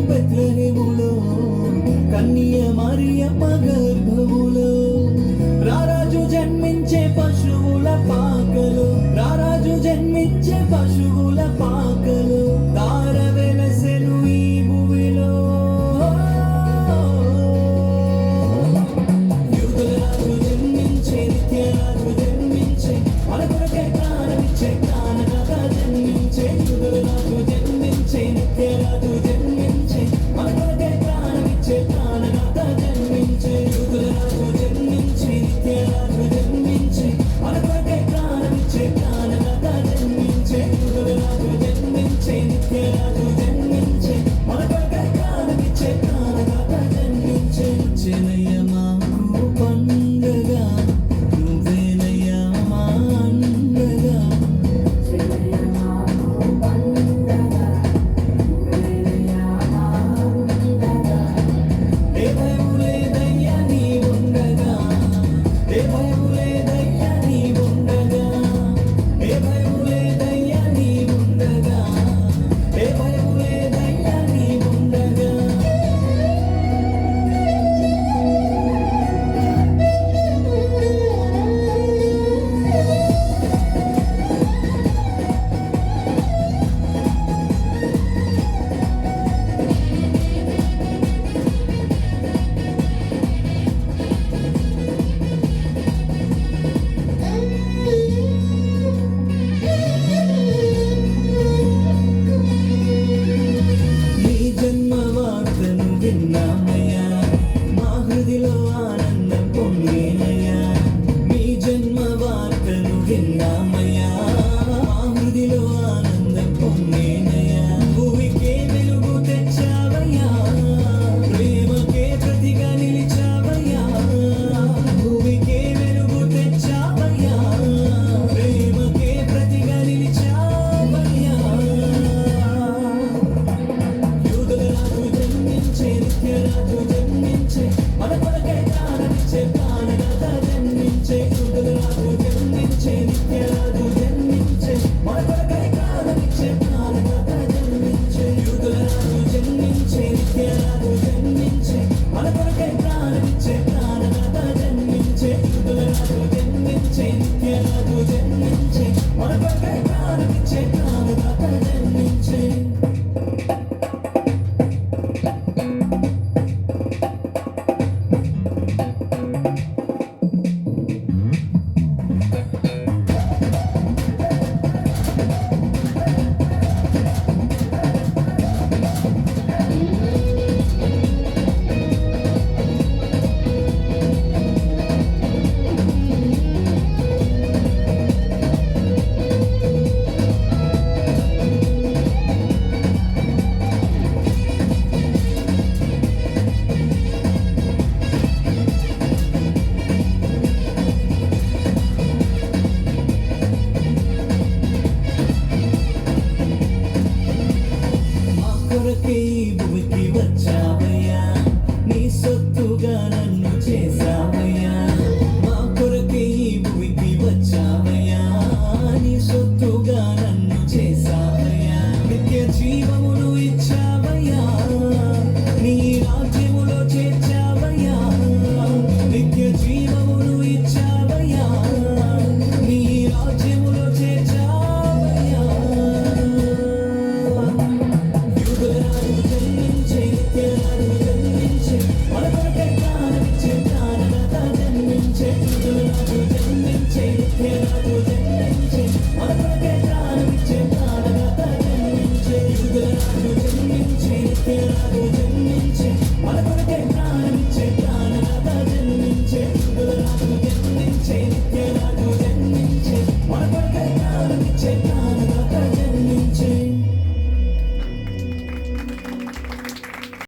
బెత్లెహేములో కన్య మరియమ్మ గర్భములో రారాజు జన్మించే పశువుల పాకలు రారాజు జన్మించే పశువుల పాకలు తార వెలసెను ఈ భూమిలో యూదుల రాజు జన్మించే నిత్యరాజు జన్మించే మన కొరకే ప్రాణమిచ్చే ప్రాణదాత జన్మించే యూదుల రాజు జన్మించే నిత్యరాజు జన్మించే మన కొరకే ప్రాణమిచ్చే ప్రాణదాత జన్మించే యూదుల రాజు జన్మించే నిత్యరాజు జన్మించే మన కొరకే ప్రాణమిచ్చే ప్రాణదాత జన్మించే యూదుల రాజు జన్మించే నిత్యరాజు జన్మించే మన కొరకే ప్రాణమిచ్చే ప్రాణదాత జన్మించే చెనయ్య మాకు పండగ నువ్వేనయ్య మా అండగా ఏ భయము లేదయ్యా నీ ఉండగా ఏ భయము లేదయ్యా నీ ఉండగా ఏ భయము లేదయ్యా నీ ఉండగా ఏ భయము లేదయ్యా నీ ఉండగా నీ జన్మ వార్తను విన్నామయ్యా మా హృదిలో ఆనందం పొంగేనయ్యా నీ జన్మ వార్తను విన్నామయ్యా మా హృదిలో ఆనందం పొంగేనయ్యా భూమికే వెలుగు తెచ్చావయ్యా ప్రేమకే ప్రతిగా నిలిచావయ్యా భూమికే వెలుగు తెచ్చావయ్యా ప్రేమకే ప్రతిగా నిలిచావయ్యా యూదుల రాజు జన్మించే నిత్యరాజు జన్మించే మన కొరకే ప్రాణమిచ్చే ప్రాణదాత జన్మించే యూదుల రాజు జన్మించే నిత్యరాజు జన్మించే మన కొరకే ప్రాణమిచ్చే ప్రాణదాత జన్మించే యూదుల రాజు జన్మించే నిత్యరాజు జన్మించే మన కొరకే ప్రాణమిచ్చే ప్రాణదాత జన్మించే యూదుల రాజు జన్మించే నిత్యరాజు జన్మించే మన కొరకే ప్రాణమిచ్చే ప్రాణదాత జన్మించే మా కొరకే ఈ భూమికి వచ్చావయ్యా నీ సొత్తుగా నన్ను చేసావయ్యా మా కొరకే ఈ భూమికి వచ్చావయ్యా నీ సొత్తుగా నన్ను చేసావయ్యా నిత్య జీవమును ఇచ్చావయ్యా నీ రాజ్యములో చేర్చావయ్యా నిత్య జీవమును ఇచ్చావయ్యా నీ రాజ్యములో చేర్చావయ్యా యూదుల రాజు జన్మించే నిత్యరాజు జన్మించే మన కొరకే ప్రాణమిచ్చే ప్రాణదాత జన్మించే యూదుల రాజు జన్మించే నిత్యరాజు జన్మించే మన కొరకే ప్రాణమిచ్చే ప్రాణదాత జన్మించే యూదుల రాజు జన్మించే నిత్యరాజు జన్మించే మన కొరకే